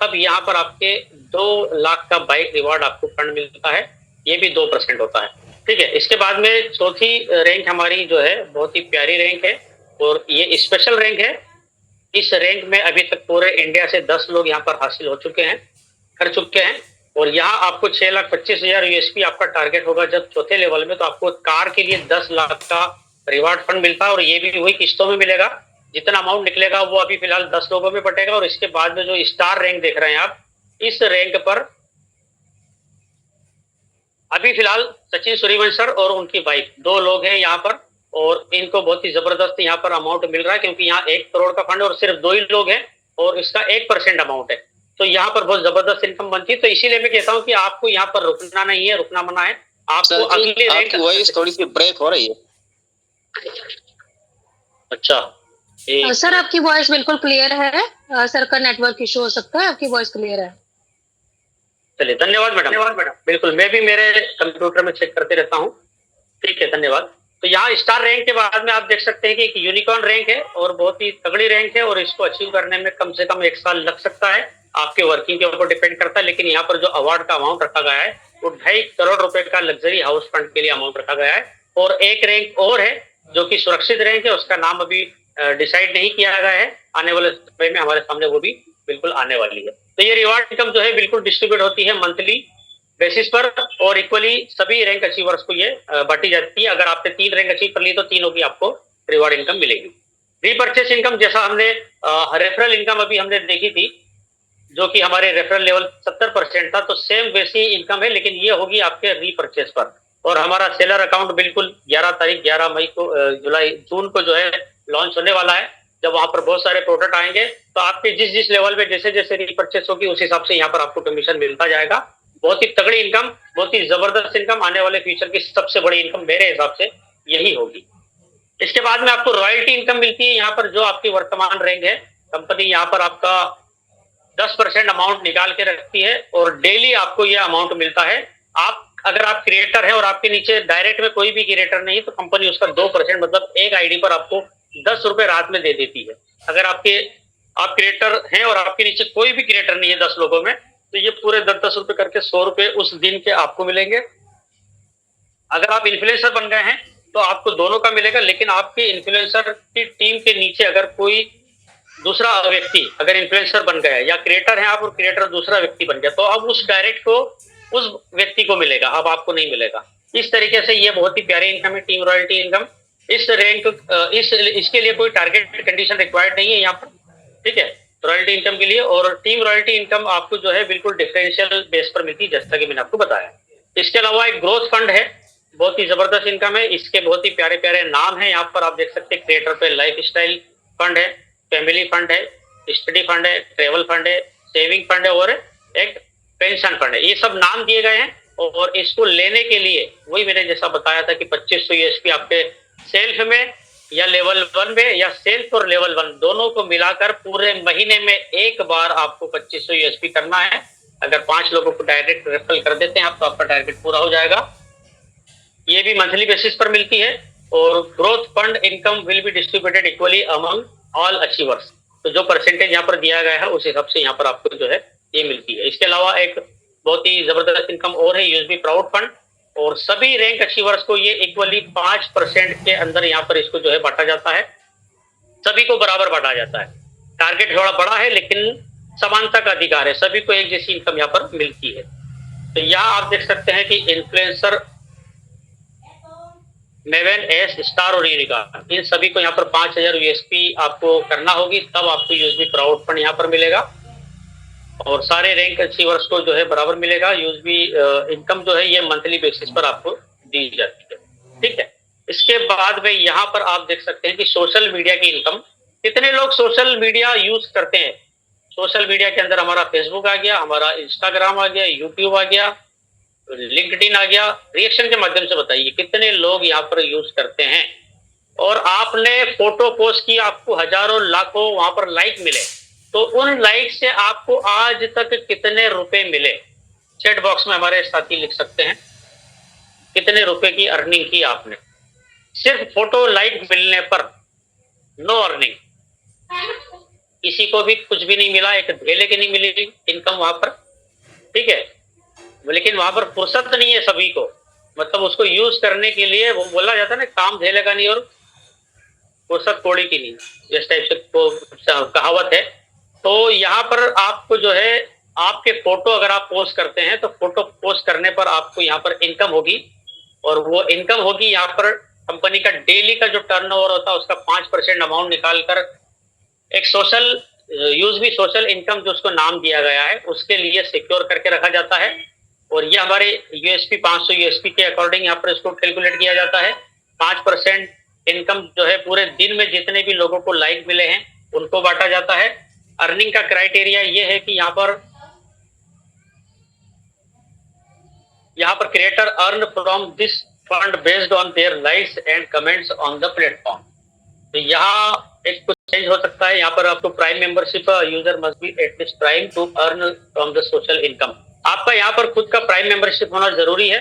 तब यहाँ पर आपके 2 लाख का बाइक रिवार्ड आपको फंड मिलता है। ये भी 2% होता है, ठीक है। इसके बाद में चौथी रैंक हमारी जो है बहुत ही प्यारी रैंक है और ये स्पेशल रैंक है। इस रैंक में अभी तक पूरे इंडिया से 10 लोग यहाँ पर हासिल कर चुके हैं। और यहाँ आपको 6,25,000 यूएसपी आपका टारगेट होगा जब चौथे लेवल में, तो आपको कार के लिए 10 लाख का रिवार्ड फंड मिलता है। और ये भी वही किस्तों में मिलेगा। जितना अमाउंट निकलेगा वो अभी फिलहाल 10 लोगों में बटेगा। और इसके बाद में जो स्टार रैंक देख रहे हैं आप, इस रैंक पर अभी फिलहाल सचिन सूर्यवंशी और उनकी वाइफ 2 लोग हैं यहाँ पर, और इनको बहुत ही जबरदस्त यहाँ पर अमाउंट मिल रहा है, क्योंकि यहाँ 1 करोड़ का फंड और सिर्फ 2 ही लोग हैं और इसका 1% अमाउंट है। तो यहाँ पर बहुत जबरदस्त इनकम बनती है। तो इसीलिए मैं कहता हूँ कि आपको यहाँ पर रुकना नहीं है, रुकना मना है। आपको अगले रैंक, वॉइस थोड़ी सी ब्रेक हो रही है। अच्छा सर, आपकी वॉइस बिल्कुल क्लियर है। सर का नेटवर्क इशू हो सकता है, आपकी वॉइस क्लियर है। चलिए, धन्यवाद मैडम। बिल्कुल, मैं भी मेरे कंप्यूटर में चेक करते रहता हूँ। ठीक है, धन्यवाद। तो यहाँ स्टार रैंक के बाद में आप देख सकते हैं कि एक यूनिकॉर्न रैंक है और बहुत ही तगड़ी रैंक है, और इसको अचीव करने में कम से कम 1 साल लग सकता है। आपके वर्किंग के ऊपर डिपेंड करता है। लेकिन यहाँ पर जो अवार्ड का अमाउंट रखा गया है वो 2.5 करोड़ रुपए का लग्जरी हाउस फंड के लिए अमाउंट रखा गया है। और एक रैंक और है जो कि सुरक्षित रैंक है, उसका नाम अभी डिसाइड नहीं किया गया है, आने वाले समय में हमारे सामने वो भी बिल्कुल आने वाली है। तो ये रिवार्ड इनकम जो है बिल्कुल डिस्ट्रीब्यूट होती है मंथली बेसिस पर और इक्वली सभी रैंक अचीवर्स को ये बांटी जाती है। अगर आपने 3 रैंक अचीव कर ली तो तीनों की आपको रिवार्ड इनकम मिलेगी। रीपर्चेस इनकम जैसा हमने रेफरल इनकम अभी हमने देखी थी, जो कि हमारे रेफरल लेवल 70% था, तो सेम वैसी इनकम है, लेकिन ये होगी आपके रीपर्चेस पर। और हमारा सेलर अकाउंट बिल्कुल 11 मई को जून को जो है लॉन्च होने वाला है, जब वहां पर बहुत सारे प्रोडक्ट आएंगे, तो आपके जिस जिस लेवल पे जैसे जैसे रीपर्चेस होगी उस हिसाब से यहाँ पर आपको कमीशन मिलता जाएगा। बहुत ही तगड़ी इनकम, बहुत ही जबरदस्त इनकम, आने वाले फ्यूचर की सबसे बड़ी इनकम मेरे हिसाब से यही होगी। इसके बाद में आपको रॉयल्टी इनकम मिलती है यहाँ पर, जो आपकी वर्तमान रैंक है, कंपनी यहाँ पर आपका 10% अमाउंट निकाल के रखती है और डेली आपको यह अमाउंट मिलता है। आप अगर आप क्रिएटर है और आपके नीचे डायरेक्ट में कोई भी क्रिएटर नहीं है, तो कंपनी उसका 2% मतलब एक आईडी पर आपको 10 रुपए रात में दे देती है। अगर आप क्रिएटर हैं और आपके नीचे कोई भी क्रिएटर नहीं है 10 लोगों में, तो ये पूरे 10 रुपए करके 100 रुपए उस दिन के आपको मिलेंगे। अगर आप इन्फ्लुएंसर बन गए हैं तो आपको दोनों का मिलेगा, लेकिन आपके इन्फ्लुएंसर की टीम के नीचे अगर कोई दूसरा व्यक्ति अगर इन्फ्लुएंसर बन गया या क्रिएटर है आप और क्रिएटर दूसरा व्यक्ति बन गया, तो अब उस डायरेक्ट को उस व्यक्ति को मिलेगा, अब आपको नहीं मिलेगा। इस तरीके से ये बहुत ही प्यारी इनकम है, टीम रॉयल्टी इनकम। इस रैंक इसके लिए कोई टारगेट कंडीशन रिक्वायर्ड नहीं है यहाँ पर, ठीक है, रॉयल्टी इनकम के लिए। और टीम रॉयल्टी इनकम आपको जो है बिल्कुल डिफरेंशियल बेस पर मिलती है, जैसा कि मैंने आपको बताया। इसके अलावा एक ग्रोथ फंड है, बहुत ही जबरदस्त इनकम है, इसके बहुत ही प्यारे प्यारे नाम है यहाँ पर आप देख सकते हैं। क्रिएटर पे लाइफ स्टाइल फंड है, फैमिली फंड है, स्टडी फंड है, ट्रेवल फंड है, सेविंग फंड है और एक पेंशन फंड है। ये सब नाम दिए गए हैं और इसको लेने के लिए वही मैंने जैसा बताया था कि 2500 यूएसपी आपके सेल्फ में या लेवल 1 में या सेल्फ और लेवल 1 दोनों को मिलाकर पूरे महीने में एक बार आपको 2500 यूएसपी करना है। अगर 5 लोगों को डायरेक्ट रेफरल कर देते हैं आप, तो आपका टारगेट पूरा हो जाएगा। ये भी मंथली बेसिस पर मिलती है और growth fund income will be distributed equally among all achievers. तो जो परसेंटेज यहाँ पर दिया गया है उस हिसाब से यहाँ पर आपको जो है ये मिलती है। इसके अलावा एक बहुत ही जबरदस्त इनकम और है, यूएसबी प्राउड फंड, और सभी रैंक अचीवर्स को ये इक्वली 5% के अंदर यहाँ पर इसको जो है बांटा जाता है, सभी को बराबर बांटा जाता है। टारगेट थोड़ा बड़ा है लेकिन समानता का अधिकार है, सभी को एक जैसी इनकम यहाँ पर मिलती है। तो यहाँ आप देख सकते हैं कि इन्फ्लुएंसर, मेवन, एस, स्टार और यूनिकॉर्न, इन सभी को यहाँ पर 5000 यूएसपी आपको करना होगी, तब आपको यूएसबी प्राउड फंड यहाँ पर मिलेगा। और सारे रैंक अचीवर्स को जो है बराबर मिलेगा। यूएसबी इनकम जो है ये मंथली बेसिस पर आपको दी जाती है, ठीक है। इसके बाद में यहाँ पर आप देख सकते हैं कि सोशल मीडिया की इनकम, कितने लोग सोशल मीडिया यूज करते हैं। सोशल मीडिया के अंदर हमारा फेसबुक आ गया, हमारा इंस्टाग्राम आ गया, यूट्यूब आ गया, लिंक्डइन आ गया। रिएक्शन के माध्यम से बताइए कितने लोग यहाँ पर यूज करते हैं। और आपने फोटो पोस्ट की, आपको हजारों लाखों वहां पर लाइक मिले, तो उन लाइक से आपको आज तक कितने रुपए मिले, चैट बॉक्स में हमारे साथी लिख सकते हैं कितने रुपए की अर्निंग की आपने सिर्फ फोटो लाइक मिलने पर। नो अर्निंग, किसी को भी कुछ भी नहीं मिला, एक धेले की नहीं मिली इनकम वहां पर, ठीक है। लेकिन वहां पर फुर्सत नहीं है सभी को, मतलब उसको यूज करने के लिए, वो बोला जाता है ना, काम धेले का नहीं और फुर्सत कोड़ी की नहीं, इस टाइप से कहावत है। तो यहाँ पर आपको जो है, आपके फोटो अगर आप पोस्ट करते हैं तो फोटो पोस्ट करने पर आपको यहाँ पर इनकम होगी, और वो इनकम होगी यहाँ पर कंपनी का डेली का जो टर्नओवर होता है उसका 5% अमाउंट निकालकर एक सोशल यूएसबी सोशल इनकम जो उसको नाम दिया गया है उसके लिए सिक्योर करके रखा जाता है। और ये हमारे यूएसपी 500 यूएसपी के अकॉर्डिंग यहाँ पर इसको कैलकुलेट किया जाता है। 5% इनकम जो है पूरे दिन में जितने भी लोगों को लाइक मिले हैं उनको बांटा जाता है। अर्निंग का क्राइटेरिया ये है कि यहाँ पर creator earn from this fund based on their likes and comments on the platform. तो यहाँ एक कुछ चेंज हो सकता है, यहाँ पर आपको prime membership user must be at least prime to earn from the social income. आपका यहाँ पर खुद का प्राइम मेंबरशिप होना जरूरी है,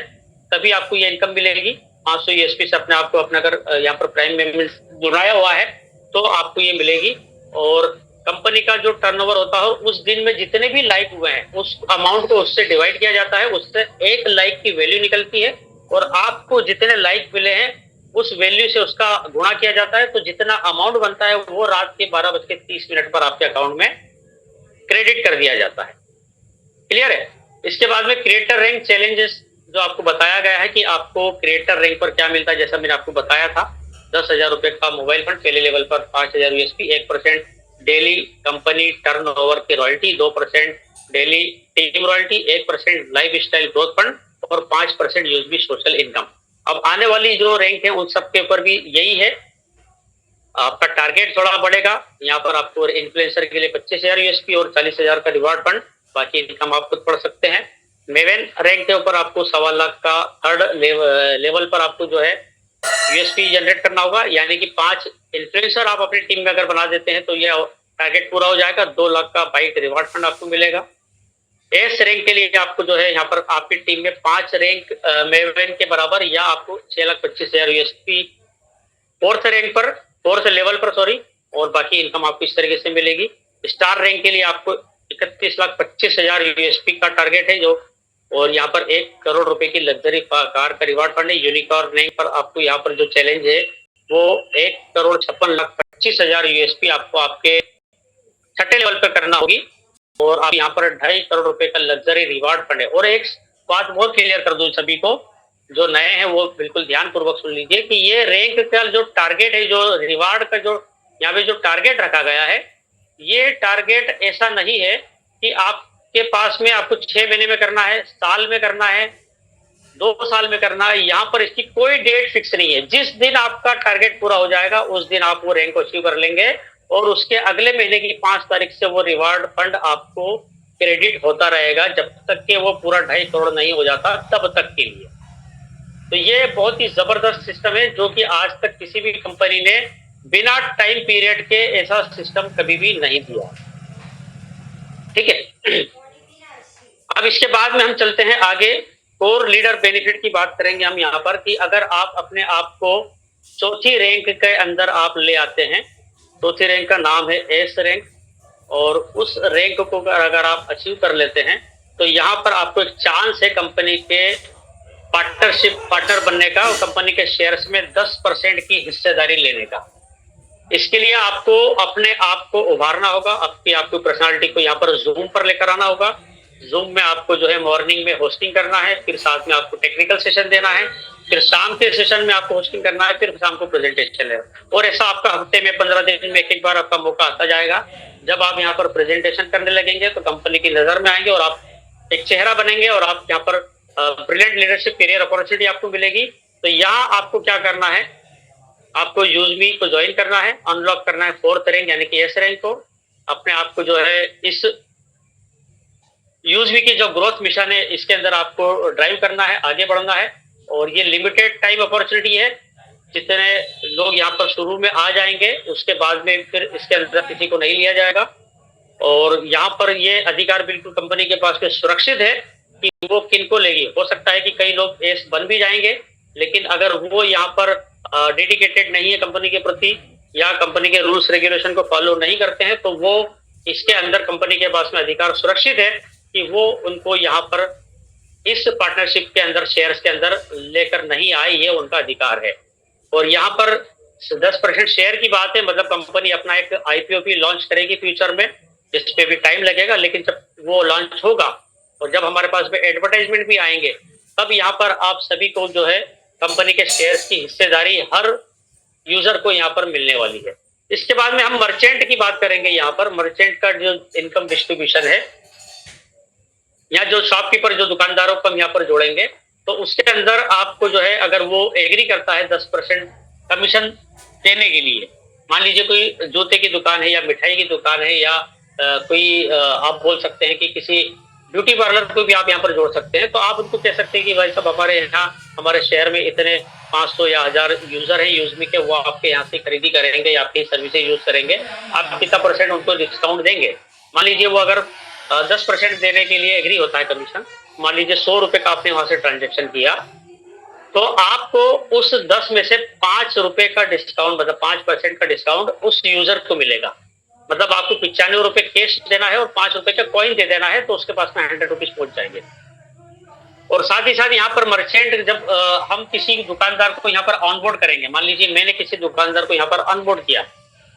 तभी आपको ये इनकम मिलेगी। 500 यूएसपी से अपने आप को अपना अगर यहाँ पर प्राइम मेंबरशिप जुड़ाया हुआ है तो आपको ये मिलेगी। और कंपनी का जो टर्नओवर होता है उस दिन में जितने भी लाइक हुए हैं उस अमाउंट को उससे डिवाइड किया जाता है, उससे एक लाइक की वैल्यू निकलती है और आपको जितने लाइक मिले हैं उस वैल्यू से उसका गुणा किया जाता है, तो जितना अमाउंट बनता है वो रात के 12:30 पर आपके अकाउंट में क्रेडिट कर दिया जाता है। क्लियर है? इसके बाद में क्रिएटर रैंक चैलेंजेस जो आपको बताया गया है कि आपको क्रिएटर रैंक पर क्या मिलता है, जैसा मैंने आपको बताया था, 10,000 रुपए का मोबाइल फंड, पहले लेवल पर 5,000 यूएसपी, 1% डेली कंपनी टर्नओवर की royalty, 2% daily team royalty, 1% life style growth fund और 5% यूएसबी सोशल इनकम। अब आने वाली जो रैंक है उन सब के ऊपर भी यही है। आपका टारगेट थोड़ा बढ़ेगा। यहाँ पर आपको इन्फ्लुएंसर के लिए 25,000 यूएसपी और 40,000 का रिवार्ड फंड, बाकी इनकम आप खुद पढ़ सकते हैं। मेवेन रैंक के ऊपर आपको 1.25 का थर्ड लेवल पर आपको जो है यूएसपी जनरेट करना होगा, यानी कि 5 इन्फ्लुएंसर आप अपनी टीम में अगर बना देते हैं तो यह टारगेट पूरा हो जाएगा। 2 लाख का बाइट रिवार्ड फंड आपको मिलेगा। एस रैंक के लिए आपको जो है यहाँ पर आपकी टीम में 5 रैंक मेवेन के बराबर या आपको 6,25,000 यूएसपी फोर्थ लेवल पर और बाकी इनकम आपको इस तरीके से मिलेगी। स्टार रैंक के लिए आपको 31,25,000 यूएसपी का टारगेट है जो, और यहाँ पर 1 करोड़ रुपए की लग्जरी कार का रिवार्ड फंड है। यूनिकॉर्न रैंक पर आपको यहाँ पर जो चैलेंज है वो 1,56,25,000 यूएसपी आपको आपके छठे लेवल पर करना होगी, और आप यहाँ पर 2.5 करोड़ रुपए का लग्जरी रिवार्ड फंड है। और एक बात बहुत क्लियर कर दूं सभी को, जो नए हैं वो बिल्कुल ध्यान पूर्वक सुन लीजिए कि ये रैंक का जो टारगेट है, जो रिवार्ड का जो यहाँ पे जो टारगेट रखा गया है, ये टारगेट ऐसा नहीं है कि आपके पास में आपको 6 महीने में करना है, साल में करना है, 2 साल में करना है। यहाँ पर इसकी कोई डेट फिक्स नहीं है। जिस दिन आपका टारगेट पूरा हो जाएगा उस दिन आप वो रैंक को अचीव कर लेंगे, और उसके अगले महीने की 5 तारीख से वो रिवार्ड फंड आपको क्रेडिट होता रहेगा जब तक कि वो पूरा 2.5 करोड़ नहीं हो जाता, तब तक के लिए। तो ये बहुत ही जबरदस्त सिस्टम है जो कि आज तक किसी भी कंपनी ने बिना टाइम पीरियड के ऐसा सिस्टम कभी भी नहीं दिया। ठीक है। अब इसके बाद में हम चलते हैं आगे। कोर लीडर बेनिफिट की बात करेंगे हम यहाँ पर कि अगर आप अपने आप को चौथी रैंक के अंदर आप ले आते हैं, चौथी रैंक का नाम है एस रैंक, और उस रैंक को अगर आप अचीव कर लेते हैं तो यहाँ पर आपको एक चांस है कंपनी के पार्टनर बनने का और कंपनी के शेयर्स में 10% की हिस्सेदारी लेने का। इसके लिए आपको अपने आप को उभारना होगा, आपकी पर्सनालिटी को यहाँ पर जूम पर लेकर आना होगा। जूम में आपको जो है मॉर्निंग में होस्टिंग करना है, फिर साथ में आपको टेक्निकल सेशन देना है, फिर शाम के सेशन में आपको होस्टिंग करना है, फिर शाम को प्रेजेंटेशन है। और ऐसा आपका हफ्ते में 15 दिन में एक बार आपका मौका आता जाएगा। जब आप यहाँ पर प्रेजेंटेशन करने लगेंगे तो कंपनी की नजर में आएंगे और आप एक चेहरा बनेंगे, और आप यहाँ पर ब्रिलियंट लीडरशिप करियर अपॉर्चुनिटी आपको मिलेगी। तो यहाँ आपको क्या करना है, आपको यूजमी को ज्वाइन करना है, अनलॉक करना है 4th रैंक यानी कि एस रैंक को। अपने आप को जो है इस यूजमी की जो ग्रोथ मिशन है इसके अंदर आपको ड्राइव करना है, आगे बढ़ना है। और ये लिमिटेड टाइम अपॉर्चुनिटी है, जितने लोग यहाँ पर शुरू में आ जाएंगे उसके बाद में फिर इसके अंदर किसी को नहीं लिया जाएगा। और यहाँ पर ये अधिकार बिल्कुल कंपनी के पास में सुरक्षित है कि वो किनको लेगी। हो सकता है कि कई लोग एस बन भी जाएंगे, लेकिन अगर वो यहाँ पर डेडिकेटेड नहीं है कंपनी के प्रति या कंपनी के रूल्स रेगुलेशन को फॉलो नहीं करते हैं, तो वो इसके अंदर कंपनी के पास में अधिकार सुरक्षित है कि वो उनको यहाँ पर इस पार्टनरशिप के अंदर शेयर्स के अंदर लेकर नहीं आए, ये उनका अधिकार है। और यहाँ पर 10% शेयर की बात है, मतलब कंपनी अपना एक आईपीओ भी लॉन्च करेगी फ्यूचर में, जिस पे भी टाइम लगेगा, लेकिन जब वो लॉन्च होगा और जब हमारे पास में एडवर्टाइजमेंट भी आएंगे तब यहाँ पर आप सभी को जो है कंपनी के शेयर्स की हिस्सेदारी हर यूजर को यहाँ पर मिलने वाली है। इसके बाद में हम मर्चेंट की बात करेंगे। यहाँ पर मर्चेंट का जो इनकम डिस्ट्रीब्यूशन है, यहाँ जो शॉपकीपर जो दुकानदारों को हम यहाँ पर जोड़ेंगे, तो उसके अंदर आपको जो है अगर वो एग्री करता है 10% कमीशन देने के लिए, मान लीजिए कोई जूते की दुकान है या मिठाई की दुकान है या कोई आप बोल सकते हैं कि किसी ब्यूटी पार्लर को भी आप यहाँ पर जोड़ सकते हैं, तो आप उनको कह सकते हैं कि भाई साहब हमारे यहाँ हमारे शहर में इतने 500 या 1000 यूजर हैं यूजमी के, वो आपके यहाँ से खरीदी करेंगे या आपकी सर्विसेज यूज करेंगे, आप कितना % उनको डिस्काउंट देंगे। मान लीजिए वो अगर 10% देने के लिए एग्री होता है कमीशन, मान लीजिए 100 रुपए का आपने वहां से ट्रांजेक्शन किया, तो आपको उस 10 में से 5 रुपए का डिस्काउंट, मतलब 5% का डिस्काउंट उस यूजर को मिलेगा। मतलब आपको 95 रुपए कैश देना है और 5 रुपए का कॉइन दे देना है, तो उसके पास में 100 रुपीज पहुंच जाएंगे। और साथ ही साथ यहाँ पर मर्चेंट जब हम किसी दुकानदार को यहाँ पर ऑनबोर्ड करेंगे, मान लीजिए मैंने किसी दुकानदार को यहाँ पर ऑनबोर्ड किया,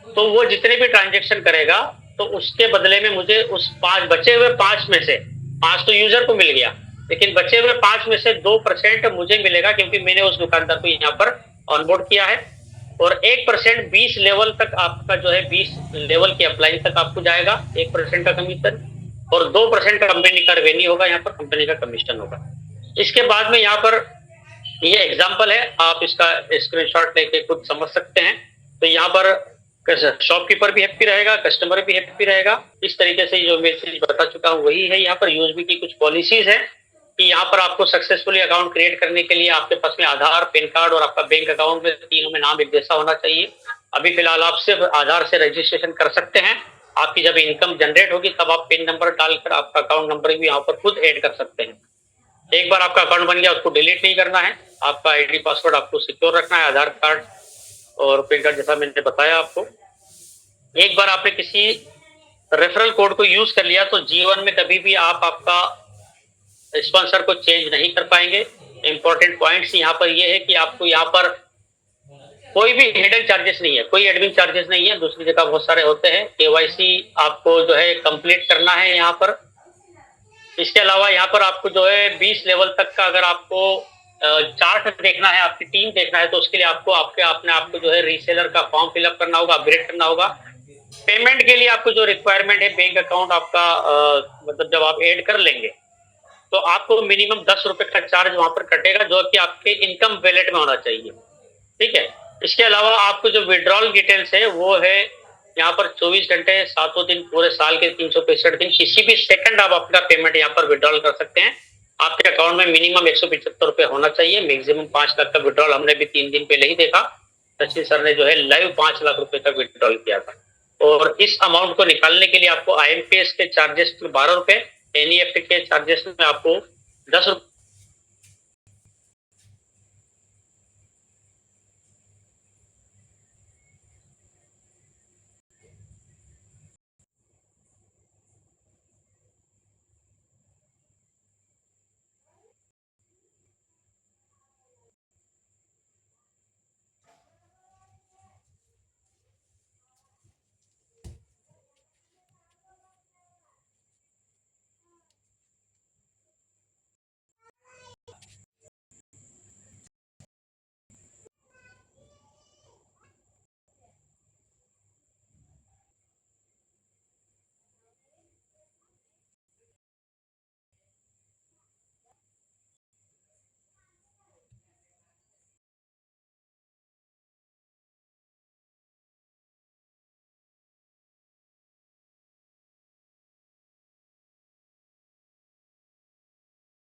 तो वो जितने भी ट्रांजेक्शन करेगा तो उसके बदले में मुझे उस 5 बचे हुए 5 में से 5 तो यूजर को मिल गया, लेकिन बचे हुए 5 में से 2% मुझे मिलेगा क्योंकि मैंने उस दुकानदार को यहाँ पर ऑनबोर्ड किया है। और 1% 20 लेवल तक आपका जो है 20 लेवल के अप्लाई तक आपको जाएगा 1% का कमीशन, और 2% कंपनी का रेवेन्यू होगा, यहाँ पर कंपनी का कमीशन होगा। इसके बाद में यहाँ पर ये एग्जांपल है, आप इसका स्क्रीनशॉट लेके खुद समझ सकते हैं। तो यहाँ पर शॉपकीपर भी हैप्पी रहेगा, कस्टमर भी हैप्पी रहेगा। इस तरीके से जो मैं चीज बता चुका हूँ वही है। यहाँ पर यूएसबी की कुछ पॉलिसीज है कि यहाँ पर आपको सक्सेसफुली अकाउंट क्रिएट करने के लिए आपके पास में आधार, पैन कार्ड और आपका बैंक अकाउंट में तीनों में नाम एक जैसा होना चाहिए। अभी फिलहाल आप सिर्फ आधार से रजिस्ट्रेशन कर सकते हैं। आपकी जब इनकम जनरेट होगी तब आप पिन नंबर डालकर आपका अकाउंट नंबर भी यहाँ पर खुद ऐड कर सकते हैं। एक बार आपका अकाउंट बन गया उसको डिलीट नहीं करना है, आपका आईडी पासवर्ड आपको सिक्योर रखना है, आधार कार्ड और पैन कार्ड जैसा मैंने बताया आपको। एक बार आपने किसी रेफरल कोड को यूज कर लिया तो जीवन में कभी भी आप आपका स्पॉन्सर को चेंज नहीं कर पाएंगे। इंपॉर्टेंट पॉइंट्स यहाँ पर ये है कि आपको यहाँ पर कोई भी हिडन चार्जेस नहीं है, कोई एडमिन चार्जेस नहीं है, दूसरी जगह बहुत सारे होते हैं। केवाईसी आपको जो है कंप्लीट करना है यहाँ पर। इसके अलावा यहाँ पर आपको जो है 20 लेवल तक का अगर आपको चार्ट देखना है, आपकी टीम देखना है, तो उसके लिए आपको अपने आपको जो है रीसेलर का फॉर्म फिलअप करना होगा, अपग्रेड करना होगा। पेमेंट के लिए आपको जो रिक्वायरमेंट है, बैंक अकाउंट आपका मतलब जब आप ऐड कर लेंगे तो आपको मिनिमम 10 रुपए का चार्ज वहां पर कटेगा, जो कि आपके इनकम वैलेट में होना चाहिए। ठीक है। इसके अलावा आपको जो विड्रॉल डिटेल्स है वो है यहाँ पर 24 घंटे 7 दिन पूरे साल के 365 दिन किसी भी सेकंड आप अपना पेमेंट यहाँ पर विड्रॉल कर सकते हैं। आपके अकाउंट में मिनिमम 175 रुपए होना चाहिए। मैक्सिमम 5 लाख का विड्रॉल हमने भी 3 दिन पहले ही देखा, सचिन सर ने जो है लाइव 5 लाख रुपए का विड्रॉल किया था। और इस अमाउंट को निकालने के लिए आपको IMPS के चार्जेस 12 रुपए, NEFT के चार्जेस में आपको 10 रुपए